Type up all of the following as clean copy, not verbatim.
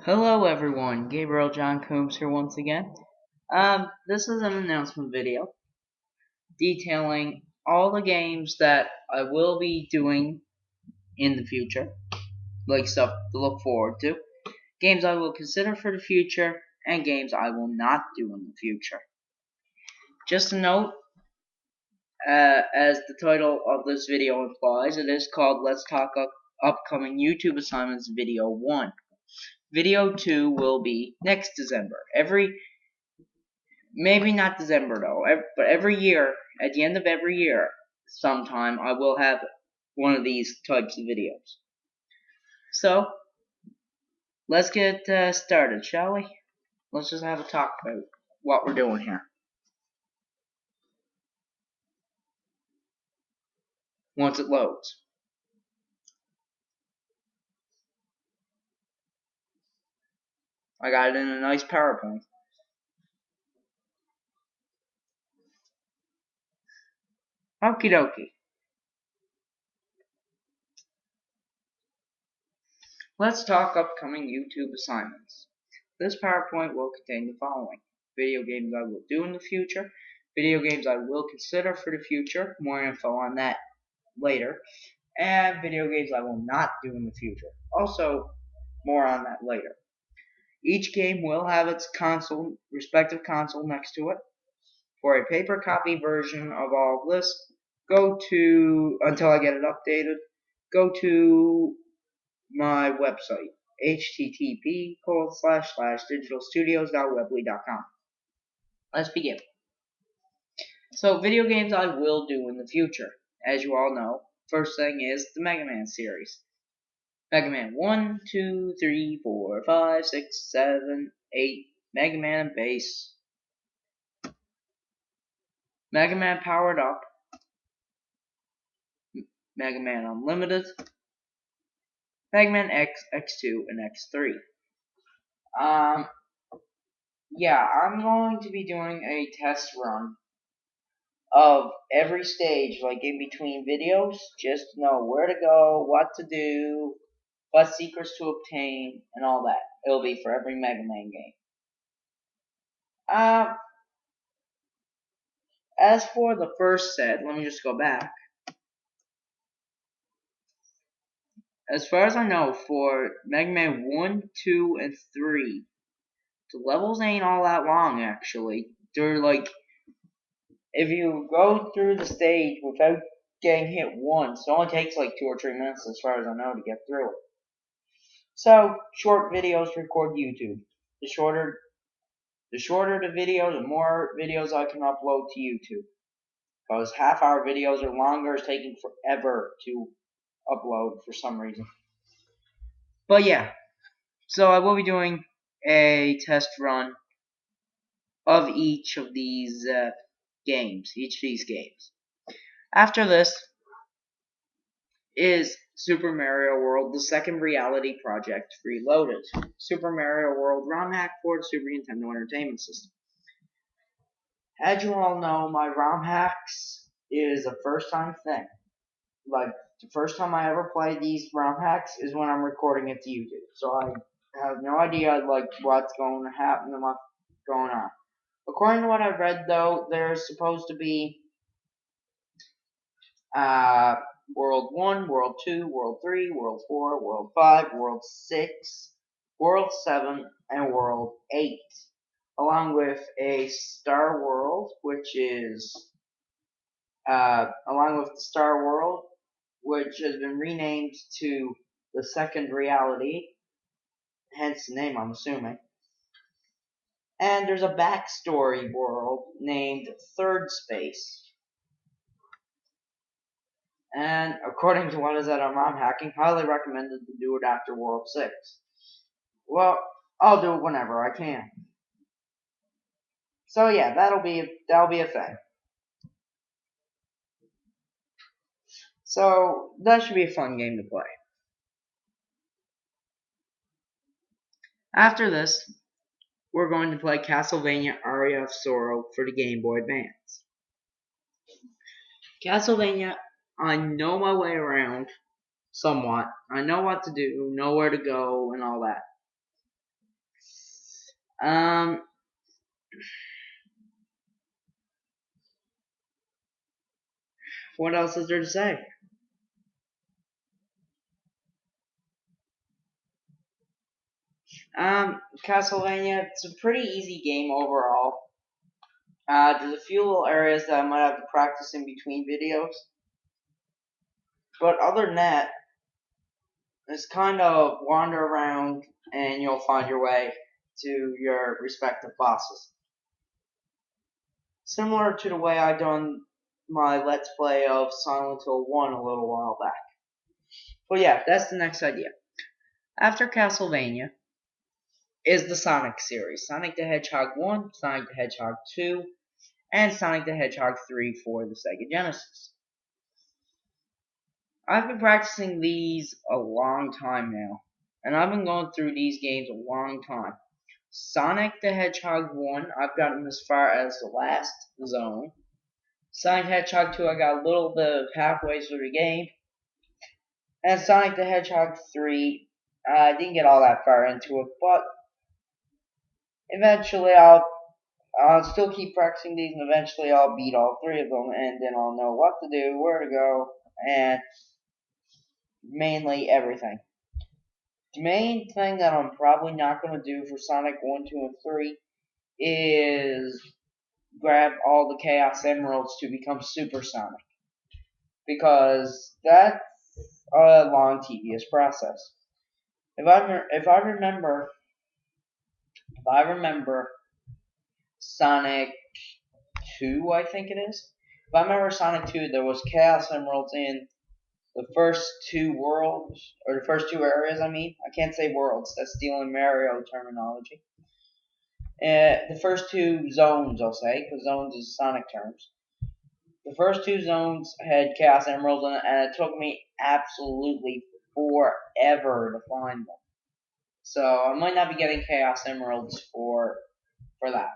Hello everyone, Gabriel John Coombs here once again. This is an announcement video detailing all the games that I will be doing in the future, like stuff to look forward to, games I will consider for the future, and games I will not do in the future. Just a note, as the title of this video implies, it is called Let's Talk Upcoming YouTube Assignments Video 1. Video 2 will be next December. Maybe not December though, but every year, at the end of every year, sometime, I will have one of these types of videos. So, let's get started, shall we? Let's just have a talk about what we're doing here. Once it loads. I got it in a nice PowerPoint. Okie dokie. Let's talk upcoming YouTube assignments. This PowerPoint will contain the following: video games I will do in the future, video games I will consider for the future, more info on that later, and video games I will not do in the future. Also, more on that later. Each game will have its respective console next to it. For a paper copy version of all of this, until I get it updated, go to my website, http://digitalstudios.weebly.com. Let's begin. So, video games I will do in the future. As you all know, first thing is the Mega Man series. Mega Man 1, 2, 3, 4, 5, 6, 7, 8, Mega Man Base, Mega Man Powered Up, Mega Man Unlimited, Mega Man X, X2, and X3. Yeah, I'm going to be doing a test run of every stage, like in between videos, just to know where to go, what to do, what secrets to obtain, and all that. It'll be for every Mega Man game. As for the first set, let me just go back. As far as I know, for Mega Man 1, 2, and 3, the levels ain't all that long, actually. They're like, if you go through the stage without getting hit once, it only takes like 2 or 3 minutes, as far as I know, to get through it. So, short videos record YouTube. The shorter the video, the more videos I can upload to YouTube. Because half-hour videos or longer is taking forever to upload for some reason. But yeah, so I will be doing a test run of each of these games. After this is Super Mario World: The Second Reality Project Reloaded. Super Mario World ROM hack for the Super Nintendo Entertainment System. As you all know, my ROM hacks is a first-time thing. Like, the first time I ever play these ROM hacks is when I'm recording it to YouTube. So I have no idea, like, what's going to happen and what's going on. According to what I've read, though, there's supposed to be World 1, World 2, World 3, World 4, World 5, World 6, World 7, and World 8. Along with a Star World, which has been renamed to the Second Reality, hence the name, I'm assuming. And there's a backstory world named Third Space. And according to what is at ROM hacking, highly recommended to do it after World 6. Well, I'll do it whenever I can. So yeah, that'll be a thing. So that should be a fun game to play. After this, we're going to play Castlevania Aria of Sorrow for the Game Boy Advance. Castlevania, I know my way around somewhat. I know what to do, know where to go, and all that. Um, what else is there to say? Castlevania, it's a pretty easy game overall. There's a few little areas that I might have to practice in between videos. But other than that, it's kind of wander around and you'll find your way to your respective bosses. Similar to the way I done my Let's Play of Silent Hill 1 a little while back. But yeah, that's the next idea. After Castlevania is the Sonic series. Sonic the Hedgehog 1, Sonic the Hedgehog 2, and Sonic the Hedgehog 3 for the Sega Genesis. I've been practicing these a long time now, and I've been going through these games a long time. Sonic the Hedgehog 1, I've gotten as far as the last zone. Sonic the Hedgehog 2, I got a little bit of halfway through the game. And Sonic the Hedgehog 3, I didn't get all that far into it, but eventually I'll still keep practicing these, and eventually I'll beat all three of them, and then I'll know what to do, where to go, and mainly everything. The main thing that I'm probably not going to do for Sonic 1, 2, and 3 is grab all the Chaos Emeralds to become Super Sonic, because that's a long, tedious process. If I remember Sonic 2, I think it is. If I remember Sonic 2, there was Chaos Emeralds in the first two worlds, or the first two areas, I mean. I can't say worlds, that's stealing Mario terminology. The first two zones, I'll say, because zones is Sonic terms. The first two zones had Chaos Emeralds in it, and it took me absolutely forever to find them. So I might not be getting Chaos Emeralds for that.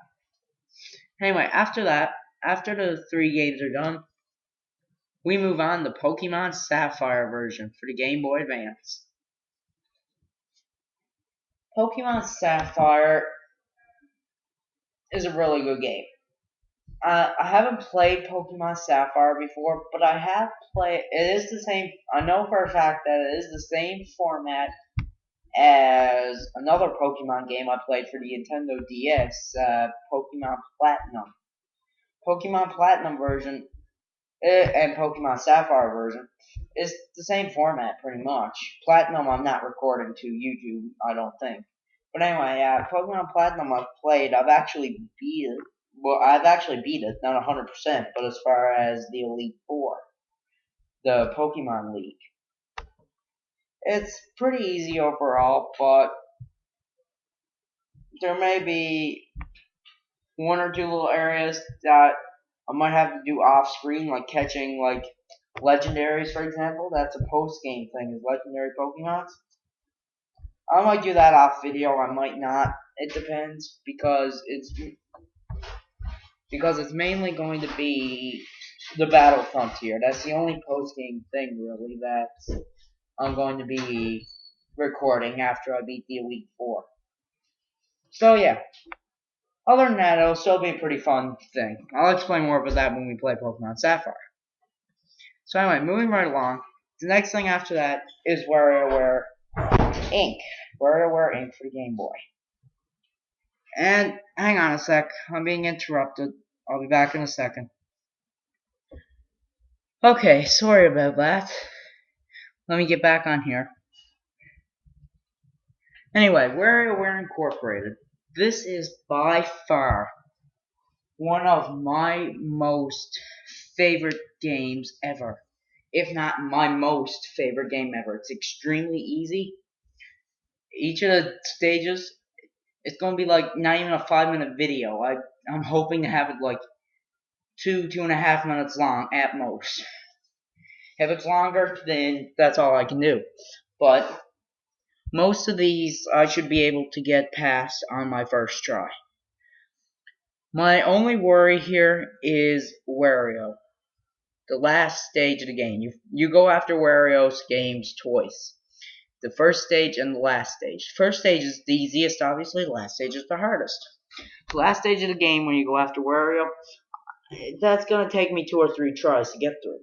Anyway, after that, after the three games are done, we move on to Pokemon Sapphire version for the Game Boy Advance. Pokemon Sapphire is a really good game. I haven't played Pokemon Sapphire before, but I have played. It is the same. I know for a fact that it is the same format as another Pokemon game I played for the Nintendo DS, Pokemon Platinum. Pokemon Platinum version and Pokemon Sapphire version is the same format pretty much. Platinum I'm not recording to YouTube, I don't think. But anyway, Pokemon Platinum I've played. I've actually beat it. Well, I've actually beat it, not 100%, but as far as the Elite Four, the Pokemon League. It's pretty easy overall, but there may be one or two little areas that I might have to do off screen, like catching like legendaries, for example. That's a post game thing, is legendary Pokemons. I might do that off video, I might not. It depends, because it's mainly going to be the Battle Frontier. That's the only post game thing really that I'm going to be recording after I beat the Elite Four. So yeah. Other than that, it'll still be a pretty fun thing. I'll explain more about that when we play Pokemon Sapphire. So anyway, moving right along, the next thing after that is WarioWare Inc. WarioWare Inc. for the Game Boy. And hang on a sec, I'm being interrupted. I'll be back in a second. Okay, sorry about that. Let me get back on here. Anyway, WarioWare Incorporated. This is by far one of my most favorite games ever. If not my most favorite game ever. It's extremely easy. Each of the stages, it's going to be like not even a 5-minute video. I'm hoping to have it like 2.5 minutes long at most. If it's longer, then that's all I can do. But most of these I should be able to get past on my first try. My only worry here is Wario. The last stage of the game. You go after Wario's games twice. the first stage and the last stage. First stage is the easiest, obviously. The last stage is the hardest. The last stage of the game, when you go after Wario, that's gonna take me 2 or 3 tries to get through.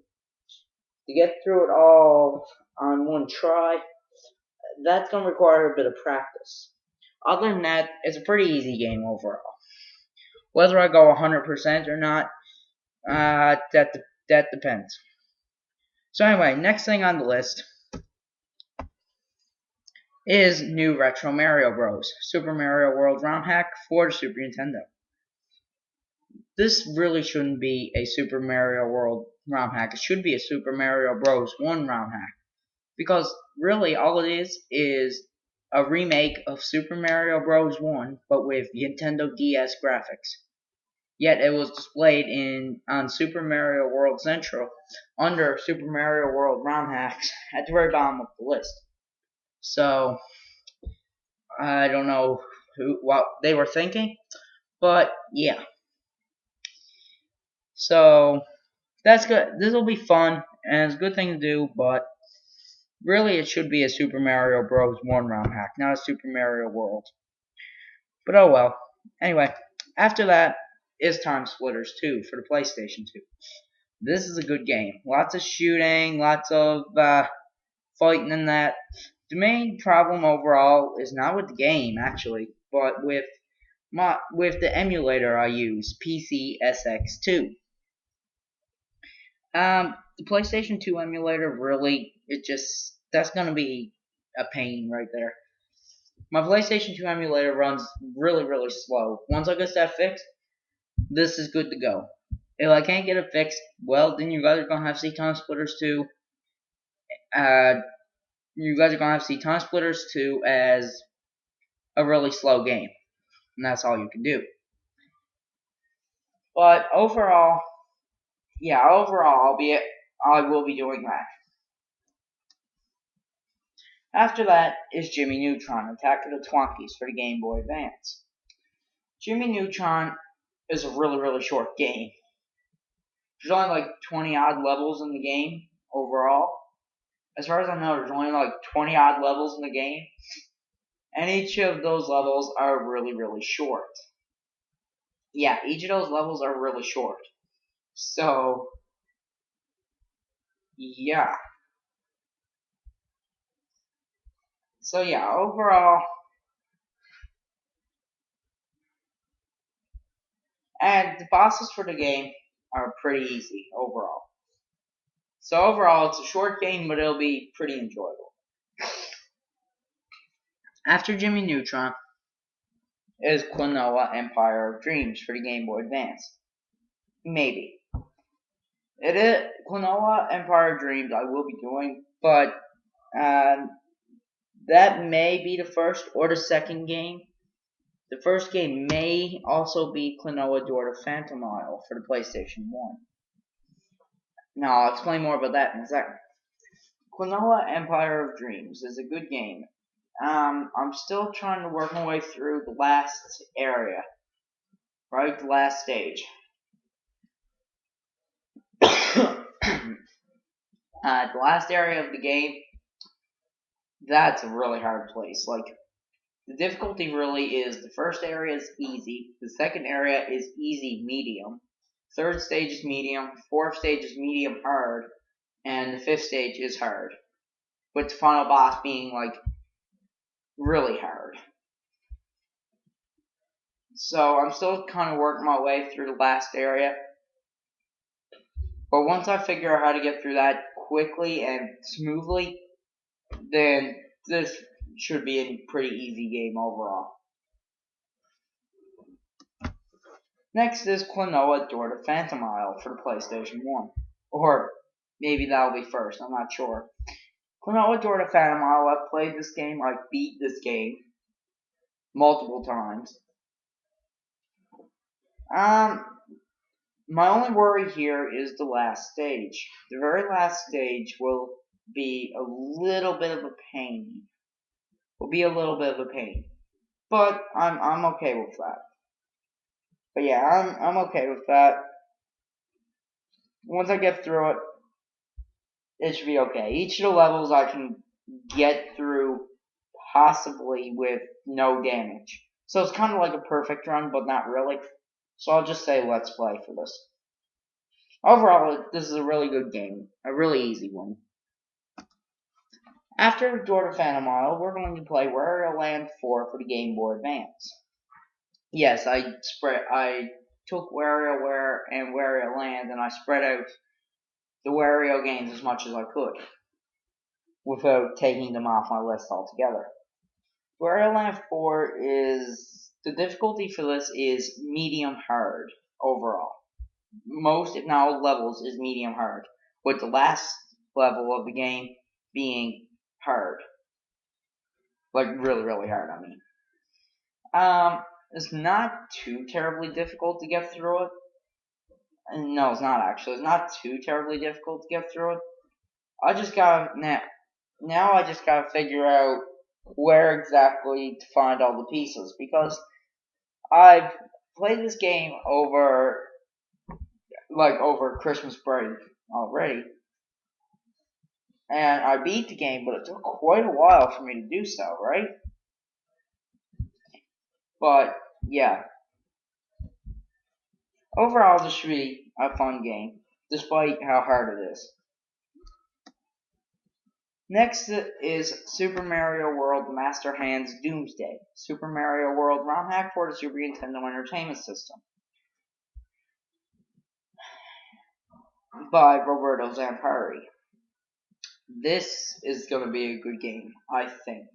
To get through it all on one try, that's gonna require a bit of practice. Other than that, it's a pretty easy game overall. Whether I go 100% or not, that depends. So anyway, next thing on the list is new Retro Mario Bros. Super Mario World ROM hack for the Super Nintendo. This really shouldn't be a Super Mario World ROM hack. It should be a Super Mario Bros. 1 ROM hack. Because really all it is a remake of Super Mario Bros. 1, but with Nintendo DS graphics. Yet it was displayed on Super Mario World Central under Super Mario World ROM hacks at the very bottom of the list. So I don't know what they were thinking, but yeah. So that's good. This will be fun and it's a good thing to do, but really it should be a Super Mario Bros. 1 ROM hack, not a Super Mario World. But oh well. Anyway, after that is Time Splitters 2 for the PlayStation 2. This is a good game. Lots of shooting, lots of fighting and that. The main problem overall is not with the game, actually, but with the emulator I use, PCSX2. The PlayStation 2 emulator really, that's gonna be a pain right there. My PlayStation 2 emulator runs really, really slow. Once I get that fixed, this is good to go. If I can't get it fixed, well, then you guys are gonna have to see Time Splitters 2. You guys are gonna have to see Time Splitters 2 as a really slow game, and that's all you can do. But overall, yeah, I will be doing that. After that is Jimmy Neutron, Attack of the Twonkies for the Game Boy Advance. Jimmy Neutron is a really, really short game. There's only like 20 odd levels in the game overall. As far as I know, there's only like 20 odd levels in the game. And each of those levels are really, really short. Yeah, each of those levels are really short. So, yeah. So, yeah, overall. And the bosses for the game are pretty easy overall. So, overall, it's a short game, but it'll be pretty enjoyable. After Jimmy Neutron is Klonoa Empire of Dreams for the Game Boy Advance. Maybe. It is Klonoa Empire of Dreams I will be doing, but that may be the first or the second game. The first game may also be Klonoa Door to Phantom Isle for the PlayStation 1. Now, I'll explain more about that in a second. Klonoa Empire of Dreams is a good game. I'm still trying to work my way through the last area. Right? The last stage. The last area of the game, that's a really hard place. Like, the difficulty really is the first area is easy, the second area is easy medium, third stage is medium, fourth stage is medium hard, and the fifth stage is hard. With the final boss being like really hard. So I'm still kind of working my way through the last area. But once I figure out how to get through that quickly and smoothly, then this should be a pretty easy game overall. Next is Klonoa Door to Phantom Isle for the PlayStation 1. Or maybe that'll be first, I'm not sure. Klonoa Door to Phantom Isle, I've played this game, I've beat this game multiple times. My only worry here is the last stage. The very last stage will be a little bit of a pain. But I'm okay with that. But yeah, I'm okay with that. Once I get through it, it should be okay. Each of the levels I can get through possibly with no damage. So it's kind of like a perfect run, but not really. So I'll just say let's play for this. Overall, this is a really good game. A really easy one. After Door to Phantom Isle, we're going to play Wario Land 4 for the Game Boy Advance. Yes, I took WarioWare and Wario Land and I spread out the Wario games as much as I could without taking them off my list altogether. Wario Land 4 is the difficulty for this is medium hard overall. Most, if not all, levels is medium hard, with the last level of the game being hard, like really, really hard. I mean, it's not too terribly difficult to get through it. No, it's not actually. It's not too terribly difficult to get through it. I just gotta now I just gotta figure out where exactly to find all the pieces because I've played this game over Christmas break already, and I beat the game, but it took quite a while for me to do so, right? But yeah, overall this should be a fun game, despite how hard it is. Next is Super Mario World Master Hand's Doomsday, Super Mario World ROM hack for the Super Nintendo Entertainment System, by Roberto Zampari. This is going to be a good game, I think.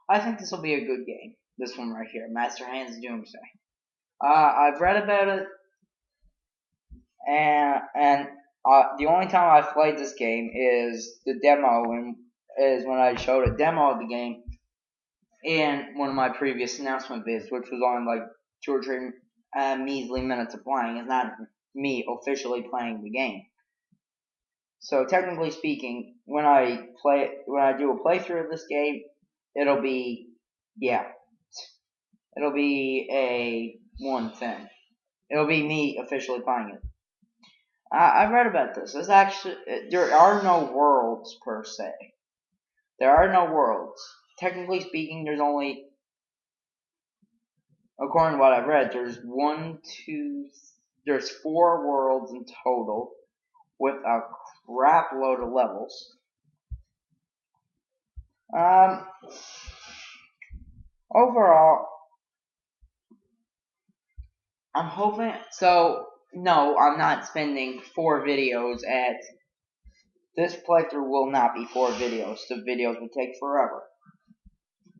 I think this will be a good game. This one right here, Master Hand's Doomsday. I've read about it, and the only time I've played this game is the demo, and is when I showed a demo of the game in one of my previous announcement vids, which was on like 2 or 3 measly minutes of playing. It's not me officially playing the game. So technically speaking, when I do a playthrough of this game, it'll be a one thing. It'll be me officially playing it. I've read about this. There are no worlds per se. There are no worlds. Technically speaking, there's only, according to what I've read, there's 4 worlds in total with a crap load of levels. Overall, I'm hoping. So, no, I'm not spending 4 videos at. This playthrough will not be 4 videos. The videos will take forever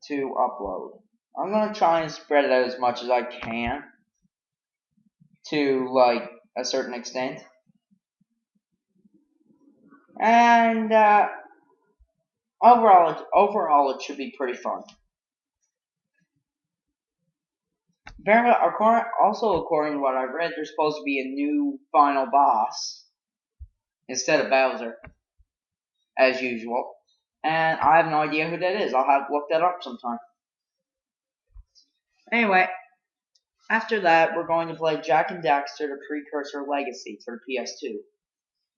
to upload. I'm going to try and spread it out as much as I can to, like, a certain extent. And, overall, it should be pretty fun. Also, according to what I've read, there's supposed to be a new final boss instead of Bowser, as usual. And I have no idea who that is. I'll have to look that up sometime. Anyway, after that, we're going to play Jak and Daxter: The Precursor Legacy for the PS2.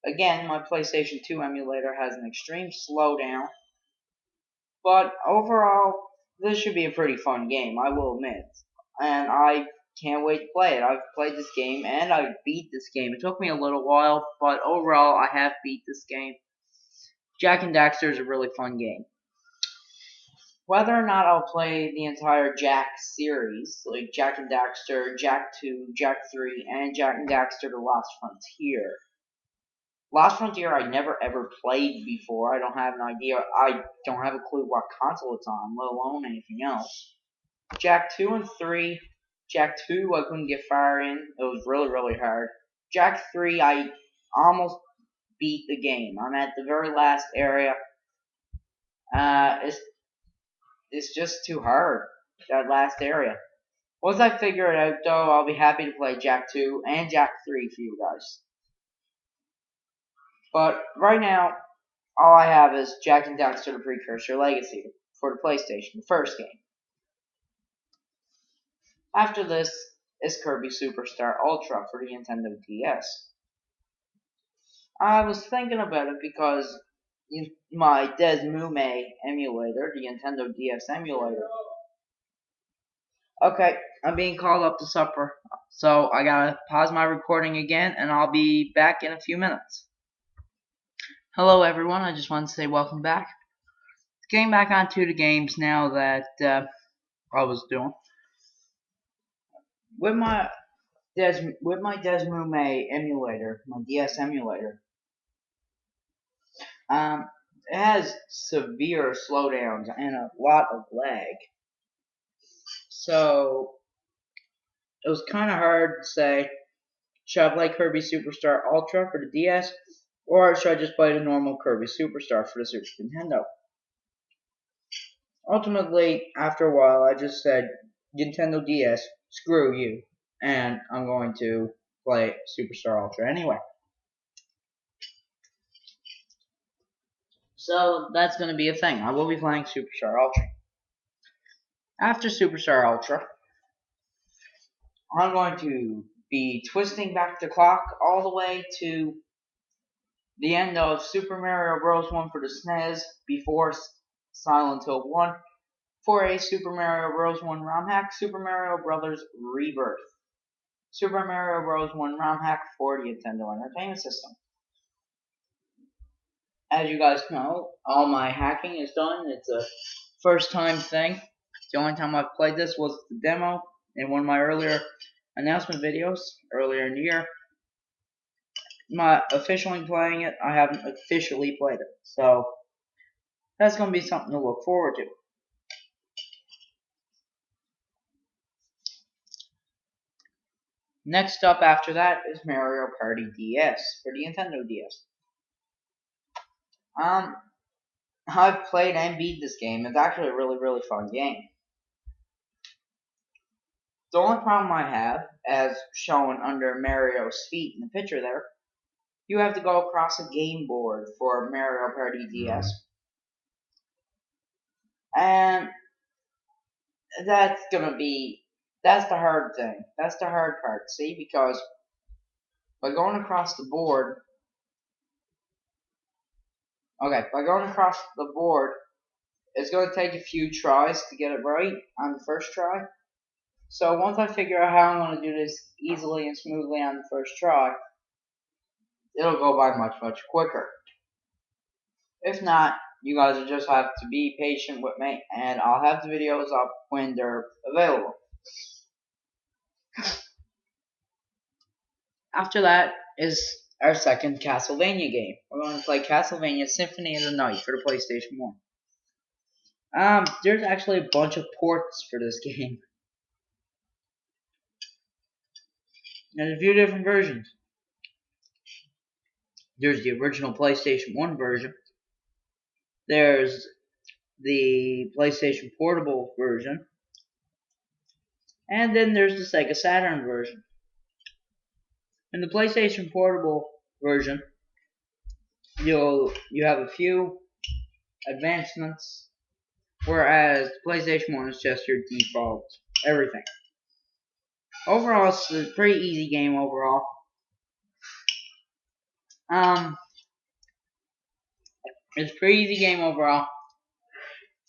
Again, my PlayStation 2 emulator has an extreme slowdown, but overall, this should be a pretty fun game, I will admit. And I can't wait to play it. I've played this game, and I beat this game. It took me a little while, but overall, I have beat this game. Jak and Daxter is a really fun game. Whether or not I'll play the entire Jak series, like Jak and Daxter, Jak 2, Jak 3, and Jak and Daxter: The Lost Frontier. Lost Frontier I never ever played before. I don't have an idea. I don't have a clue what console it's on, let alone anything else. Jak 2 and 3. Jak 2 I couldn't get far in. It was really, really hard. Jak 3 I almost beat the game. I'm at the very last area. It's just too hard, that last area. Once I figure it out, though, I'll be happy to play Jak 2 and Jak 3 for you guys. But right now, all I have is Jak and Daxter: The Precursor Legacy for the PlayStation, the first game. After this is Kirby Superstar Ultra for the Nintendo DS. I was thinking about it because my Desmume emulator, the Nintendo DS emulator. Okay, I'm being called up to supper, so I gotta pause my recording again, and I'll be back in a few minutes. Hello everyone, I just wanted to say welcome back. Getting back onto the games now that I was doing. With my Desmume emulator, my DS emulator, it has severe slowdowns and a lot of lag. So it was kind of hard to say, should I play Kirby Superstar Ultra for the DS, or should I just play the normal Kirby Superstar for the Super Nintendo? Ultimately, after a while, I just said, Nintendo DS, screw you, and I'm going to play Superstar Ultra anyway. So that's going to be a thing. I will be playing Superstar Ultra. After Superstar Ultra, I'm going to be twisting back the clock all the way to the end of Super Mario Bros. 1 for the SNES before Silent Hill 1 for a Super Mario Bros. 1 ROM hack, Super Mario Bros. Rebirth. Super Mario Bros. 1 ROM hack for the Nintendo Entertainment System. As you guys know, all my hacking is done. It's a first time thing. The only time I've played this was the demo in one of my earlier announcement videos earlier in the year. Not officially playing it, I haven't officially played it. So that's going to be something to look forward to. Next up after that is Mario Party DS for the Nintendo DS. I've played and beat this game. It's actually a really, really fun game. The only problem I have, as shown under Mario's feet in the picture there, you have to go across a game board for Mario Party DS. And that's the hard thing. That's the hard part, see? Because by going across the board, it's going to take a few tries to get it right on the first try. So once I figure out how I'm going to do this easily and smoothly on the first try, it'll go by much, much quicker. If not, you guys will just have to be patient with me, and I'll have the videos up when they're available. After that is our second Castlevania game. We're going to play Castlevania Symphony of the Night for the PlayStation 1. There's actually a bunch of ports for this game. There's a few different versions. There's the original PlayStation 1 version. There's the PlayStation Portable version. And then there's the Sega Saturn version. In the PlayStation Portable version, you have a few advancements, whereas the PlayStation 1 is just your default everything. Overall, it's a pretty easy game overall. It's a pretty easy game overall.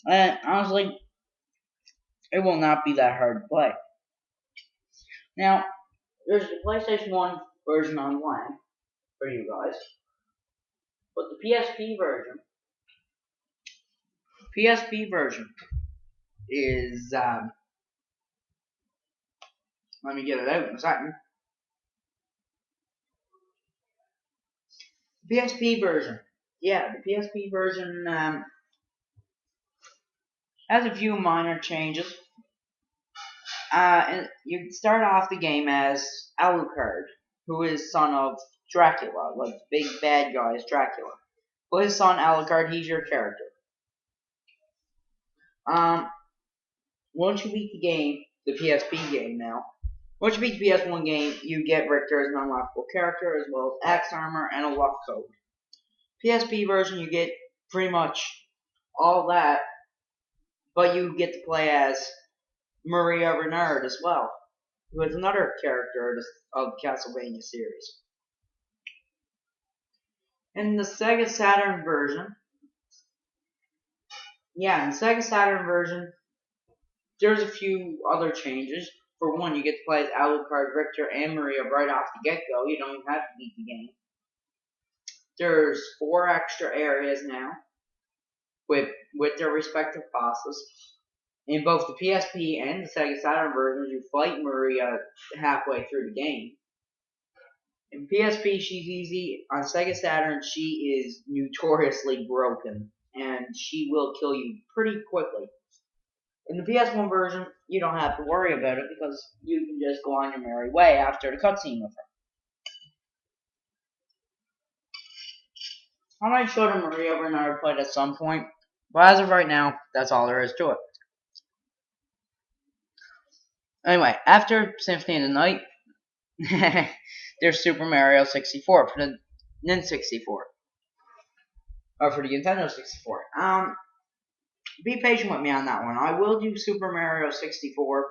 And honestly, it will not be that hard to play. Now, there's the PlayStation 1 version online for you guys. But the PSP version is, let me get it out in a second. The PSP version has a few minor changes. And you start off the game as Alucard, who is son of Dracula, like the big bad guy is Dracula. Well, his son Alucard, he's your character. Once you beat the game, the PSP game now, once you beat the PS1 game, you get Richter as an unlockable character, as well as Axe Armor and a luck code. PSP version, you get pretty much all that, but you get to play as Maria Renard as well, who is another character of the Castlevania series. In the Sega Saturn version, yeah, in the Sega Saturn version, there's a few other changes. For one, you get to play as Alucard, Richter, and Maria right off the get-go. You don't even have to beat the game. There's 4 extra areas now with their respective bosses. In both the PSP and the Sega Saturn versions, you fight Maria halfway through the game. In PSP, she's easy. On Sega Saturn, she is notoriously broken, and she will kill you pretty quickly. In the PS1 version, you don't have to worry about it because you can just go on your merry way after the cutscene with her. I might show the Maria over another plate at some point, but as of right now, that's all there is to it. Anyway, after Symphony of the Night, there's Super Mario 64 for the N64. Or for the Nintendo 64. Be patient with me on that one. I will do Super Mario 64,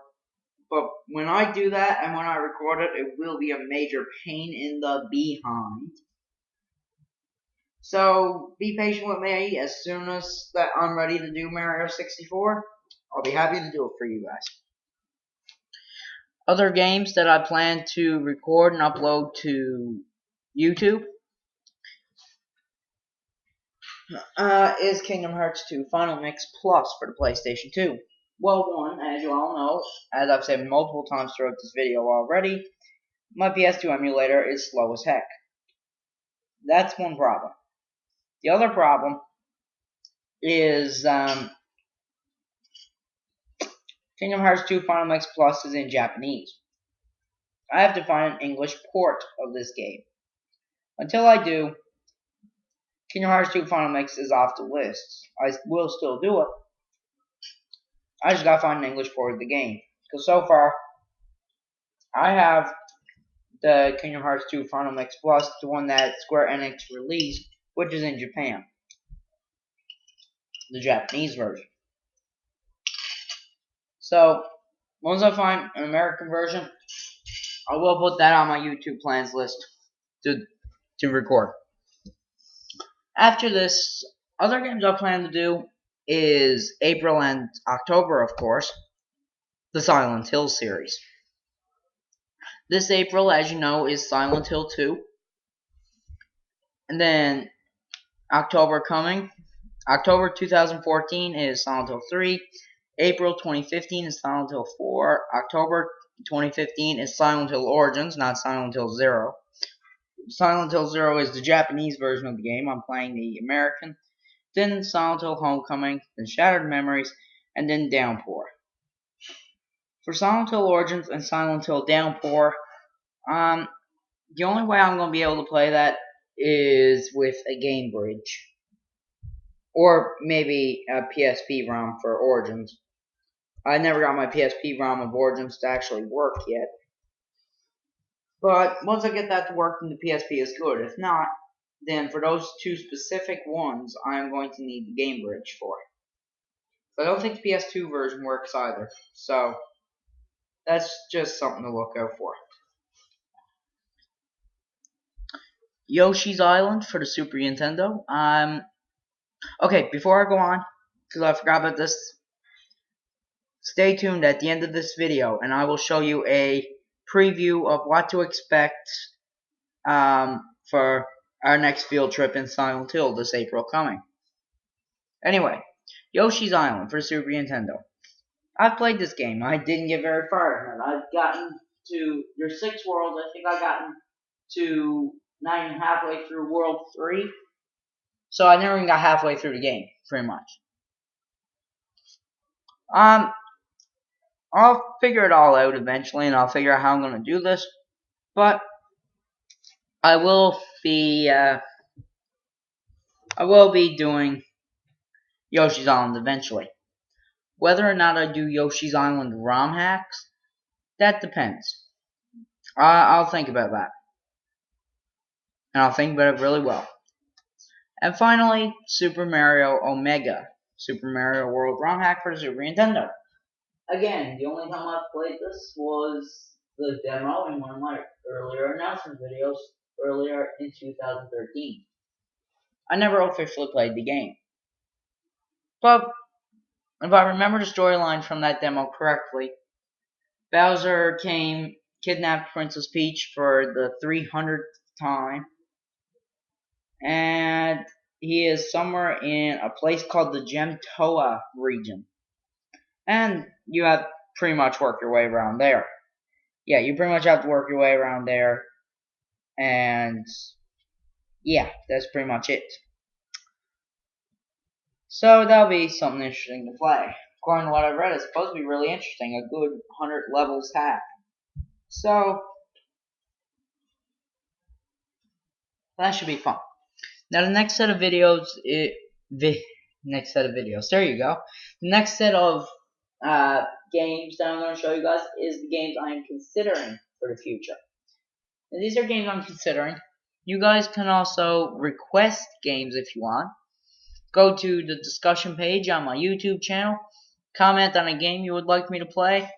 but when I do that and when I record it, it will be a major pain in the behind. So be patient with me. As soon as that I'm ready to do Mario 64, I'll be happy to do it for you guys. Other games that I plan to record and upload to YouTube is Kingdom Hearts 2 Final Mix Plus for the PlayStation 2. Well, one, as you all know, as I've said multiple times throughout this video already, my PS2 emulator is slow as heck. That's one problem. The other problem is Kingdom Hearts 2 Final Mix Plus is in Japanese. I have to find an English port of this game. Until I do, Kingdom Hearts 2 Final Mix is off the list. I will still do it. I just gotta find an English port of the game. Because so far, I have the Kingdom Hearts 2 Final Mix Plus, the one that Square Enix released, which is in Japan. The Japanese version. So, once I find an American version, I will put that on my YouTube plans list to record. After this, other games I plan to do is April and October, of course, the Silent Hill series. This April, as you know, is Silent Hill 2. And then October coming, October 2014 is Silent Hill 3. April 2015 is Silent Hill 4. October 2015 is Silent Hill Origins, not Silent Hill 0. Silent Hill 0 is the Japanese version of the game. I'm playing the American. Then Silent Hill Homecoming, then Shattered Memories, and then Downpour. For Silent Hill Origins and Silent Hill Downpour, the only way I'm going to be able to play that is with a game bridge. Or maybe a PSP ROM for Origins. I never got my PSP ROM of Origins to actually work yet. But once I get that to work, then the PSP is good. If not, then for those 2 specific ones, I'm going to need the game bridge for it. But I don't think the PS2 version works either. So, that's just something to look out for. Yoshi's Island for the Super Nintendo. Okay, before I go on, because I forgot about this, stay tuned at the end of this video, and I will show you a preview of what to expect for our next field trip in Silent Hill this April coming. Anyway, Yoshi's Island for Super Nintendo. I've played this game. I didn't get very far in it. I've gotten to, there's 6 worlds. I think I've gotten to 9 halfway through World 3. So I never even got halfway through the game, pretty much. I'll figure it all out eventually, and I'll figure out how I'm going to do this. But I will be doing Yoshi's Island eventually. Whether or not I do Yoshi's Island ROM hacks, that depends. I'll think about that. And I'll think about it really well. And finally, Super Mario Omega. Super Mario World ROM hack for Super Nintendo. Again, the only time I've played this was the demo in one of my earlier announcement videos earlier in 2013. I never officially played the game. But if I remember the storyline from that demo correctly, Bowser kidnapped Princess Peach for the 300th time, and he is somewhere in a place called the Gemtoa region. And you have to pretty much work your way around there. Yeah, you pretty much have to work your way around there, and yeah, that's pretty much it. So that'll be something interesting to play. According to what I've read, it's supposed to be really interesting, a good 100 levels hack. So that should be fun. Now the next set of videos, next set of videos. There you go. The next set of games that I'm going to show you guys is the games I am considering for the future. And these are games I'm considering. You guys can also request games if you want. Go to the discussion page on my YouTube channel, comment on a game you would like me to play,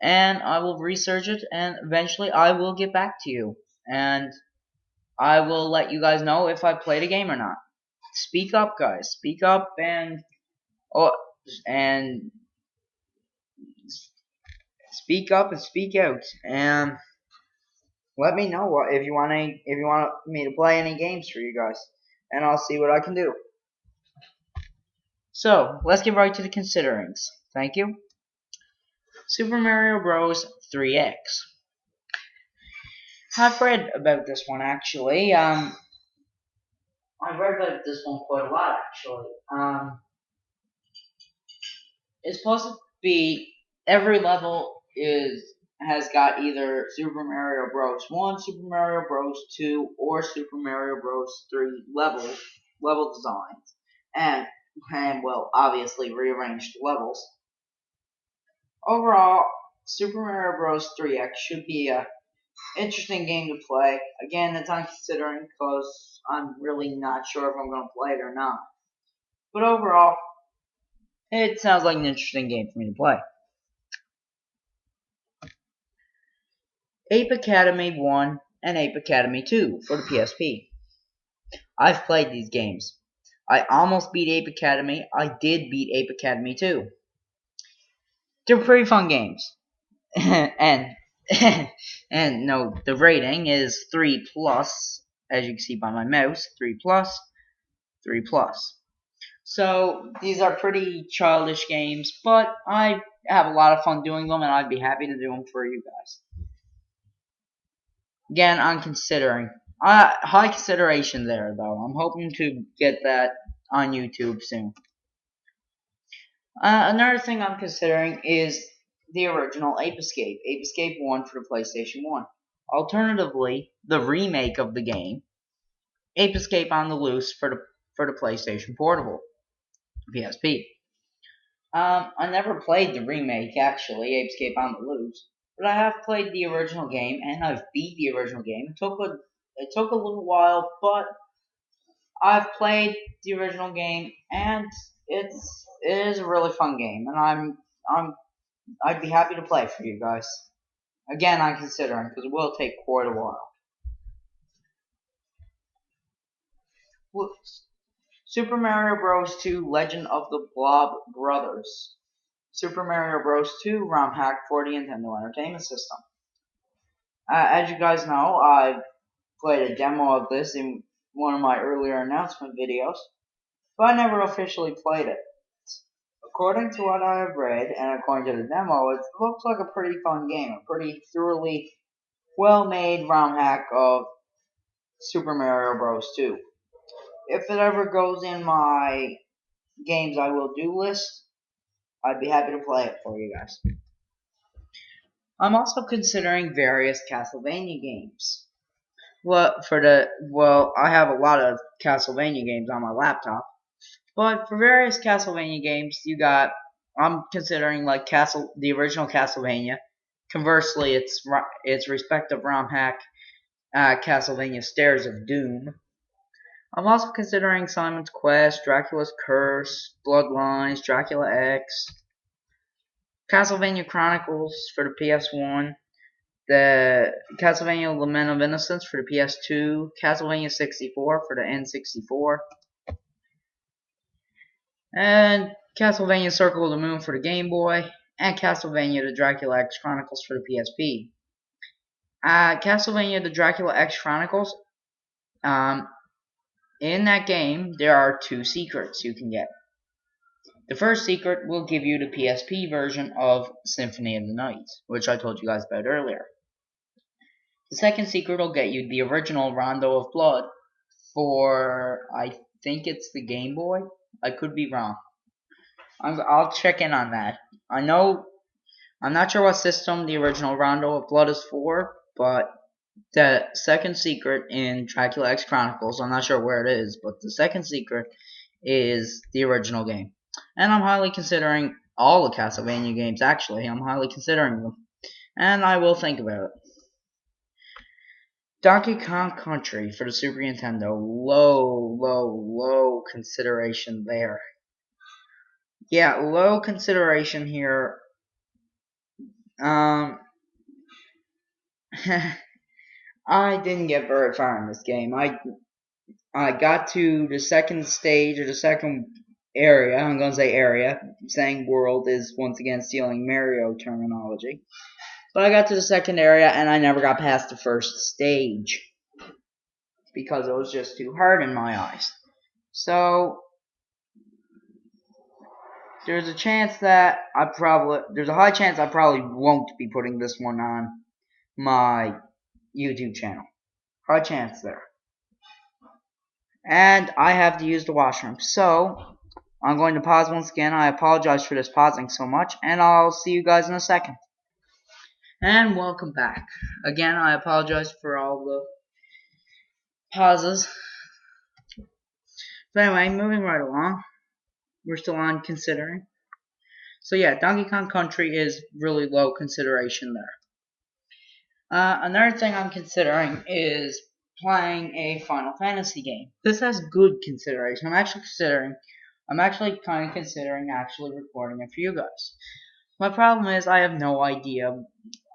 and I will research it, and eventually I will get back to you. And I will let you guys know if I played a game or not. Speak up, guys. Speak up and speak up and speak out. And let me know if you want me to play any games for you guys, and I'll see what I can do. So let's get right to the considerings. Thank you. Super Mario Bros. 3X. I've read about this one actually. I've read about this one quite a lot actually. It's supposed to be every level has got either Super Mario Bros. 1, Super Mario Bros. 2, or Super Mario Bros. 3 level designs, and well, obviously rearranged levels. Overall, Super Mario Bros. 3X should be a interesting game to play. Again, it's I'm considering because I'm really not sure if I'm going to play it or not. But overall, it sounds like an interesting game for me to play. Ape Academy 1 and Ape Academy 2 for the PSP. I've played these games. I almost beat Ape Academy. I did beat Ape Academy 2. They're pretty fun games. and and no, the rating is 3+, as you can see by my mouse, 3+, 3+. So these are pretty childish games, but I have a lot of fun doing them, and I'd be happy to do them for you guys. Again, I'm considering. High consideration there, though. I'm hoping to get that on YouTube soon. Another thing I'm considering is the original Ape Escape. Ape Escape 1 for the PlayStation 1. Alternatively, the remake of the game, Ape Escape on the Loose for the PlayStation Portable, PSP. I never played the remake, actually, Ape Escape on the Loose. But I have played the original game, and I've beat the original game. It took a little while, but I've played the original game, and it is a really fun game, and I'd be happy to play for you guys. Again, I'm considering because it will take quite a while. Super Mario Bros. 2: Legend of the Blob Brothers. Super Mario Bros. 2 ROM hack for the Nintendo Entertainment System. As you guys know, I played a demo of this in one of my earlier announcement videos, but I never officially played it. According to what I have read, and according to the demo, it looks like a pretty fun game, a pretty thoroughly well-made ROM hack of Super Mario Bros. 2. If it ever goes in my games I will do list, I'd be happy to play it for you guys. I'm also considering various Castlevania games. I have a lot of Castlevania games on my laptop, but for various Castlevania games, I'm considering like the original Castlevania. Conversely, its respective ROM hack, Castlevania Stairs of Doom. I'm also considering Simon's Quest, Dracula's Curse, Bloodlines, Dracula X, Castlevania Chronicles for the PS1, the Castlevania Lament of Innocence for the PS2, Castlevania 64 for the N64, and Castlevania Circle of the Moon for the Game Boy, and Castlevania the Dracula X Chronicles for the PSP. Castlevania the Dracula X Chronicles, in that game, there are 2 secrets you can get. The first secret will give you the PSP version of Symphony of the Night, which I told you guys about earlier. The second secret will get you the original Rondo of Blood for, I think it's the Game Boy. I could be wrong. I'll check in on that. I'm not sure what system the original Rondo of Blood is for, but the second secret in Dracula X Chronicles, I'm not sure where it is, but the second secret is the original game. And I'm highly considering all the Castlevania games, actually. I'm highly considering them. And I will think about it. Donkey Kong Country for the Super Nintendo. Low consideration there. Yeah, low consideration here. I didn't get very far in this game. I got to the second stage, or the second area. I'm going to say area. Saying world is once again stealing Mario terminology. But I got to the second area, and I never got past the first stage. Because it was just too hard in my eyes. So, there's a high chance I probably won't be putting this one on my YouTube channel. High chance there. And I have to use the washroom. So, I'm going to pause once again. I apologize for this pausing so much, and I'll see you guys in a second. And welcome back. Again, I apologize for all the pauses. But anyway, moving right along. We're still on considering. So yeah, Donkey Kong Country is really low consideration there. Another thing I'm considering is playing a Final Fantasy game. This has good consideration. I'm actually kind of considering actually recording it for you guys. My problem is I have no idea.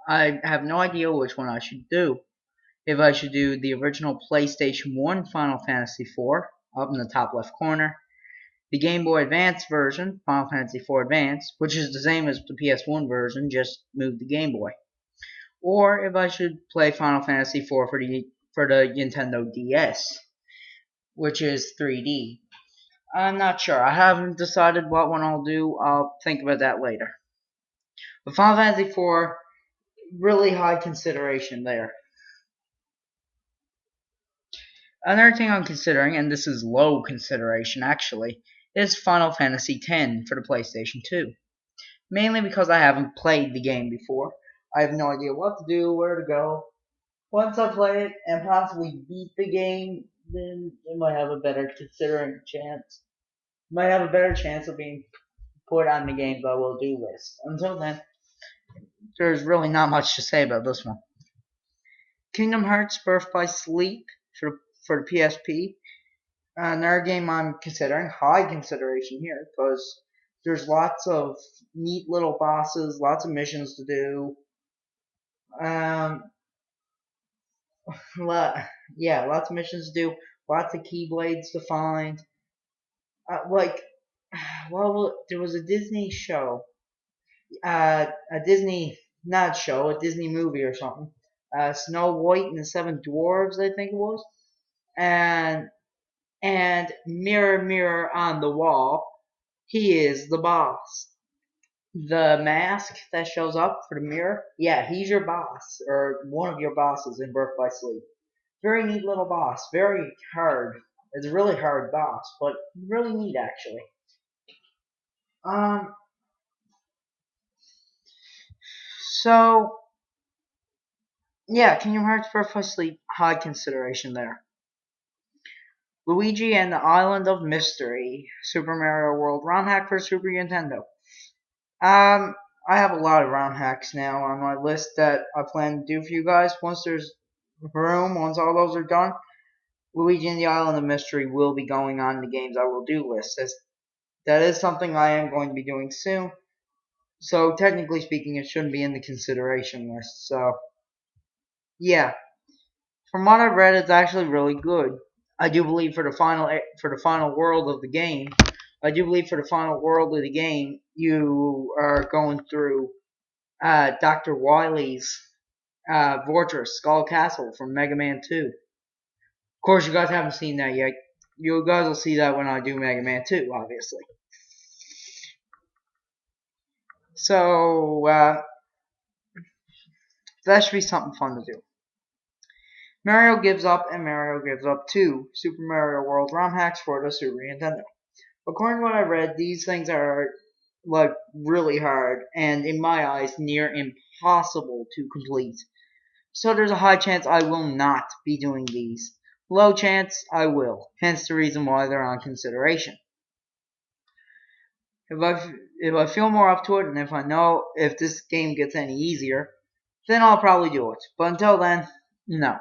I have no idea which one I should do. If I should do the original PlayStation 1 Final Fantasy IV, up in the top left corner, the Game Boy Advance version, Final Fantasy IV Advance, which is the same as the PS1 version, just moved the Game Boy. Or if I should play Final Fantasy IV for the Nintendo DS, which is 3D. I'm not sure. I haven't decided what one I'll do. I'll think about that later. But Final Fantasy IV, really high consideration there. Another thing I'm considering, and this is low consideration actually, is Final Fantasy X for the PlayStation 2. Mainly because I haven't played the game before. I have no idea what to do, where to go. Once I play it and possibly beat the game, then it might have a better chance. Might have a better chance of being put on the games I will do list. Until then, there's really not much to say about this one. Kingdom Hearts Birth by Sleep for the PSP. Another game I'm considering, high consideration here, because there's lots of neat little bosses, lots of missions to do. Lots of missions to do, lots of Keyblades to find. There was a Disney show, a Disney movie or something. Snow White and the Seven Dwarves, I think it was. And Mirror, Mirror on the Wall, he is the boss. The mask that shows up for the mirror, yeah, he's your boss, or one of your bosses in Birth by Sleep. Very neat little boss, very hard. It's a really hard boss, but really neat actually. So, yeah, Kingdom Hearts Birth by Sleep, high consideration there. Luigi and the Island of Mystery, Super Mario World ROM hack for Super Nintendo. I have a lot of ROM hacks now on my list that I plan to do for you guys. Once there's room, once all those are done, Luigi and the Island of Mystery will be going on the games I will do list. That is something I am going to be doing soon. So technically speaking, it shouldn't be in the consideration list. So yeah, from what I've read, it's actually really good. I do believe for the final world of the game, I do believe for the final world of the game, you are going through Dr. Wily's Fortress Skull Castle from Mega Man 2. Of course, you guys haven't seen that yet. You guys will see that when I do Mega Man 2, obviously. So, that should be something fun to do. Mario Gives Up and Mario Gives Up 2 Super Mario World ROM hacks for the Super Nintendo. According to what I read, these things are like really hard and in my eyes near impossible to complete. So there's a high chance I will not be doing these. Low chance I will. Hence the reason why they're on consideration. If I feel more up to it and if I know if this game gets any easier, then I'll probably do it. But until then, no.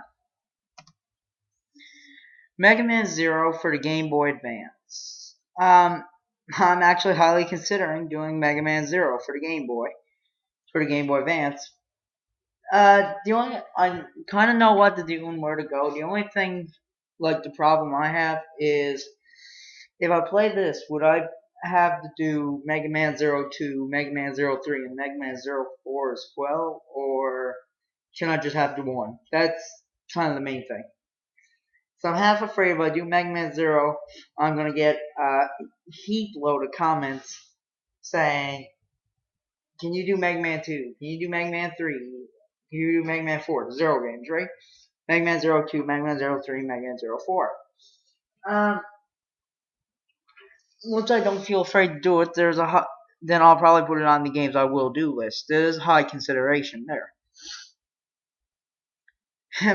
Mega Man Zero for the Game Boy Advance. I'm actually highly considering doing Mega Man Zero for the Game Boy Advance. The only I kind of know what to do and where to go. The only thing, like the problem I have is if I play this, would I have to do Mega Man 02, Mega Man 03, and Mega Man 04 as well, or can I just have the one? That's kind of the main thing. So I'm half afraid if I do Mega Man Zero, I'm gonna get a heap load of comments saying, "Can you do Mega Man 2? Can you do Mega Man 3? Can you do Mega Man 4?" The Zero games, right? Mega Man 02, Mega Man 03, Mega Man 04. Once I don't feel afraid to do it, then I'll probably put it on the games I will do list. There's high consideration there.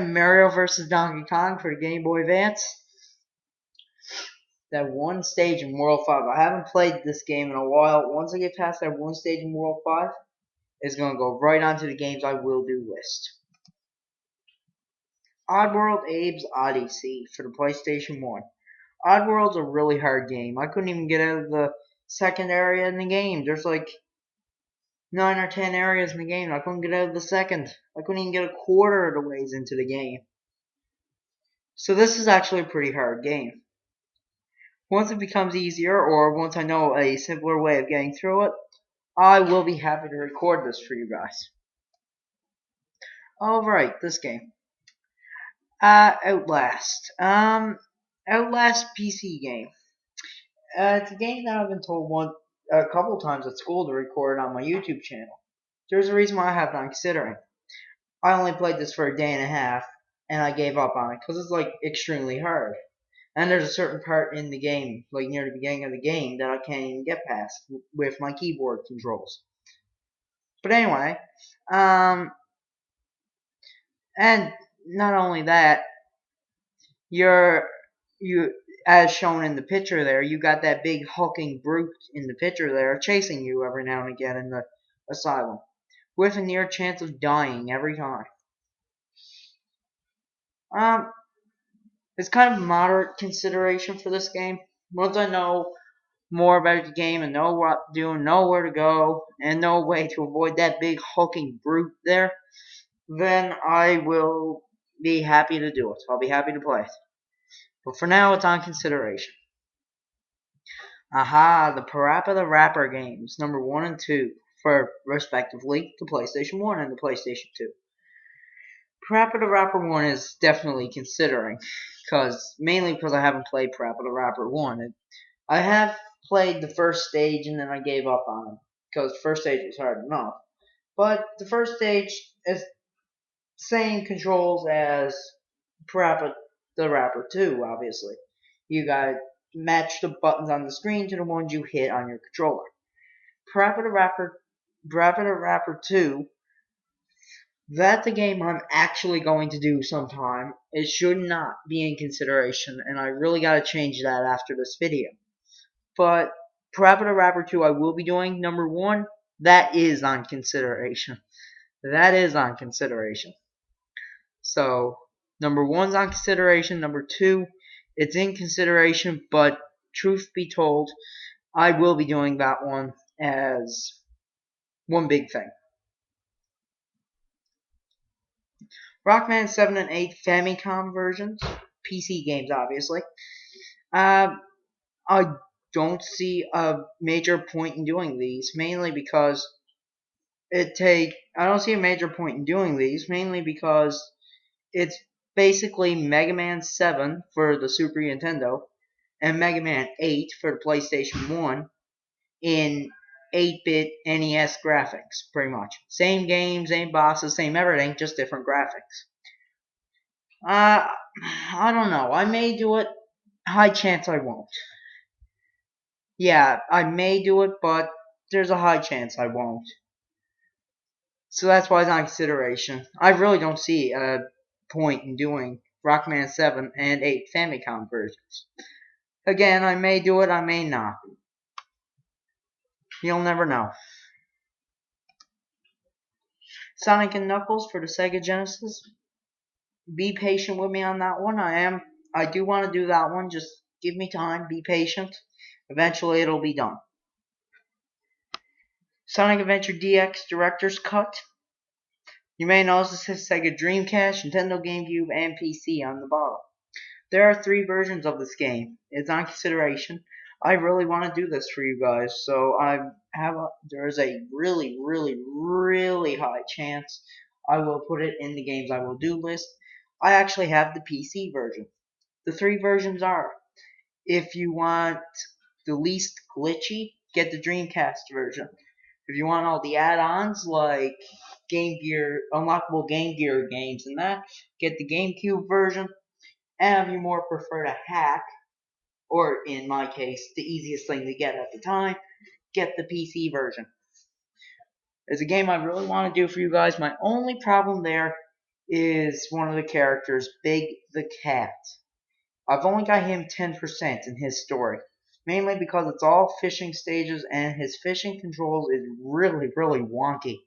Mario vs. Donkey Kong for the Game Boy Advance. That one stage in World 5. I haven't played this game in a while. Once I get past that one stage in World 5, it's going to go right onto the games I will do list. Oddworld Abe's Odyssey for the PlayStation 1. Oddworld's a really hard game. I couldn't even get out of the second area in the game. There's like 9 or 10 areas in the game. I couldn't get out of the second. I couldn't even get a quarter of the ways into the game. So this is actually a pretty hard game. Once it becomes easier, or once I know a simpler way of getting through it, I will be happy to record this for you guys. Alright, this game. Outlast. Outlast PC game. It's a game that I've been told a couple times at school to record on my YouTube channel. There's a reason why I have not considering. I only played this for a day and a half, and I gave up on it because it's like extremely hard. And there's a certain part in the game, like near the beginning of the game, that I can't even get past with my keyboard controls. But anyway, and not only that, you as shown in the picture there, you got that big hulking brute in the picture there chasing you every now and again in the asylum, with a near chance of dying every time. It's kind of moderate consideration for this game. Once I know more about the game and know what to do and know where to go and know a way to avoid that big hulking brute there, then I will be happy to do it. I'll be happy to play it. But for now, it's on consideration. Aha, the Parappa the Rapper games, number 1 and 2, for respectively the PlayStation 1 and the PlayStation 2. Parappa the Rapper 1 is definitely considering, mainly because I haven't played Parappa the Rapper 1. I have played the first stage and then I gave up on it, because the first stage was hard enough. But the first stage is same controls as Parappa the Rapper 2, obviously. You gotta match the buttons on the screen to the ones you hit on your controller. Parappa the Rapper 2, that's a game I'm actually going to do sometime. It should not be in consideration, and I really gotta change that after this video. But Parappa the Rapper 2 I will be doing. Number 1, that is on consideration. That is on consideration. So, number 1's on consideration. Number 2, it's in consideration, but truth be told, I will be doing that one as one big thing. Rockman 7 and 8 Famicom versions. PC games, obviously. I don't see a major point in doing these, mainly because I don't see a major point in doing these, mainly because it's basically Mega Man 7 for the Super Nintendo and Mega Man 8 for the PlayStation 1 in 8-bit NES graphics, pretty much. Same game, same bosses, same everything, just different graphics. I don't know. I may do it. High chance I won't. Yeah, I may do it, but there's a high chance I won't. So that's why it's not consideration. I really don't see a point in doing Rockman 7 and 8 Famicom versions. Again, I may do it, I may not. You'll never know. Sonic and Knuckles for the Sega Genesis. Be patient with me on that one. I do want to do that one. Just give me time. Be patient. Eventually it'll be done. Sonic Adventure DX Director's Cut. You may notice it says Sega Dreamcast, Nintendo GameCube, and PC on the bottom. There are 3 versions of this game. It's on consideration. I really want to do this for you guys, so there's a really, really, really high chance I will put it in the games I will do list. I actually have the PC version. The 3 versions are: if you want the least glitchy, get the Dreamcast version. If you want all the add-ons like Game Gear, unlockable Game Gear games and that, get the GameCube version. And if you more prefer to hack, or in my case, the easiest thing to get at the time, get the PC version. It's a game I really want to do for you guys. My only problem there is one of the characters, Big the Cat. I've only got him 10% in his story. Mainly because it's all fishing stages and his fishing controls is really, really wonky.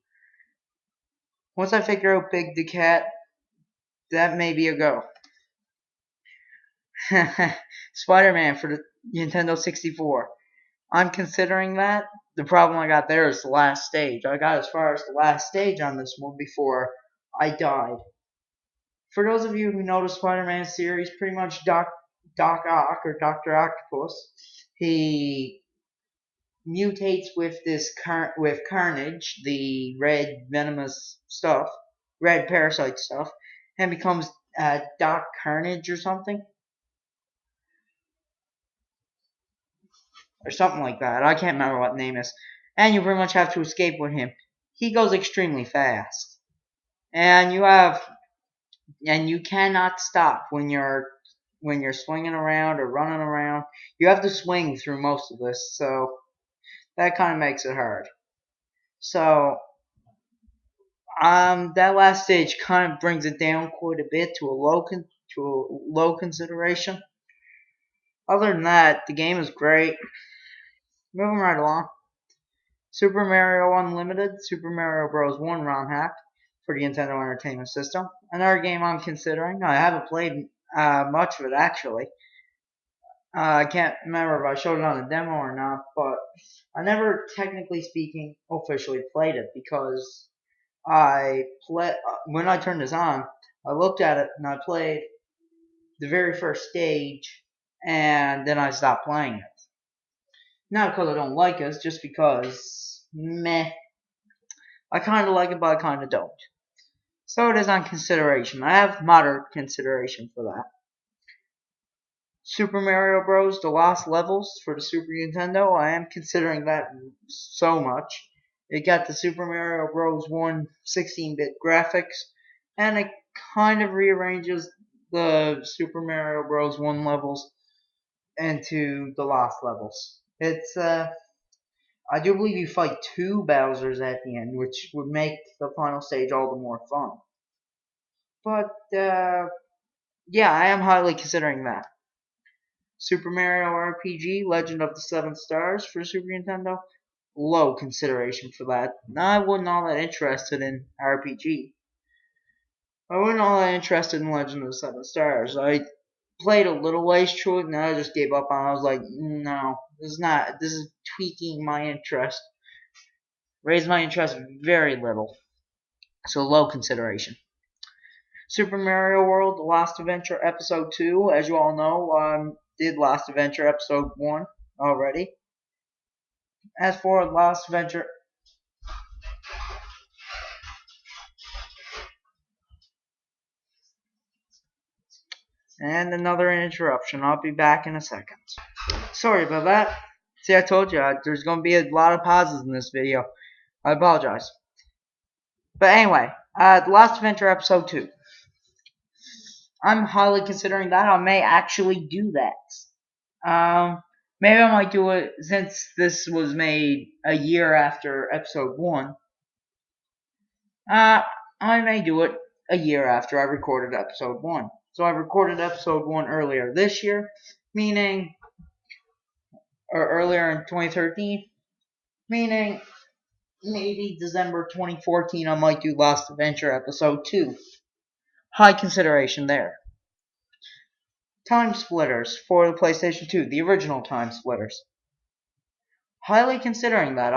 Once I figure out Big the Cat, that may be a go. Spider-Man for the Nintendo 64. I'm considering that. The problem I got there is the last stage. I got as far as the last stage on this one before I died. For those of you who know the Spider-Man series, pretty much Doc Ock or Dr. Octopus, he mutates with with Carnage, the red venomous stuff, red parasite stuff, and becomes Doc Carnage or something. Or something like that. I can't remember what the name is. And you pretty much have to escape with him. He goes extremely fast. And you cannot stop when you're swinging around or running around. You have to swing through most of this, so that kind of makes it hard. So that last stage kind of brings it down quite a bit to a low consideration. Other than that, the game is great. Moving right along. Super Mario Unlimited, Super Mario Bros. 1 ROM hack for the Nintendo Entertainment System. Another game I'm considering. I haven't played much of it actually. I can't remember if I showed it on a demo or not, but I never, technically speaking, officially played it because when I turned this on, I looked at it and I played the very first stage, and then I stopped playing it. Not because I don't like it, just because meh. I kind of like it, but I kind of don't. So it is on consideration. I have moderate consideration for that. Super Mario Bros. The Lost Levels for the Super Nintendo. I am considering that so much. It got the Super Mario Bros. 1 16-bit graphics, and it kind of rearranges the Super Mario Bros. 1 levels into the Lost Levels. It's I do believe you fight 2 Bowsers at the end, which would make the final stage all the more fun. But, yeah, I am highly considering that. Super Mario RPG, Legend of the Seven Stars for Super Nintendo. Low consideration for that. I wasn't all that interested in RPG. I wasn't all that interested in Legend of the Seven Stars. I played a little ways through it, and I just gave up on it. I was like, no, this is tweaking my interest. Raised my interest very little. So low consideration. Super Mario World: The Lost Adventure Episode 2. As you all know, did Lost Adventure Episode 1. already. As for Lost Venture, and another interruption. I'll be back in a second. Sorry about that. See, I told you, there's going to be a lot of pauses in this video. I apologize. But anyway, The Lost Adventure Episode 2. I'm highly considering that. I may actually do that. Maybe I might do it since this was made a year after Episode 1. I may do it a year after I recorded Episode 1. So I recorded Episode 1 earlier this year, meaning, or earlier in 2013, meaning maybe December 2014 I might do Lost Adventure Episode 2. High consideration there. Time Splitters for the PlayStation 2, the original Time Splitters. Highly considering that.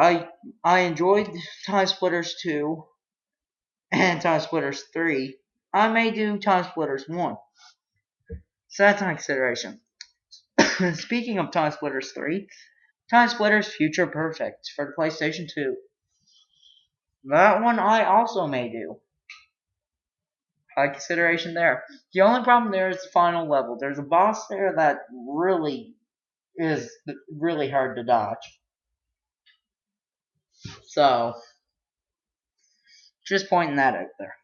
I enjoyed Time Splitters 2 and Time Splitters 3. I may do Time Splitters 1. So that's my consideration. Speaking of Time Splitters 3, Time Splitters Future Perfect for the PlayStation 2. That one I also may do. High consideration there. The only problem there is the final level. There's a boss there that really is really hard to dodge. So, just pointing that out there.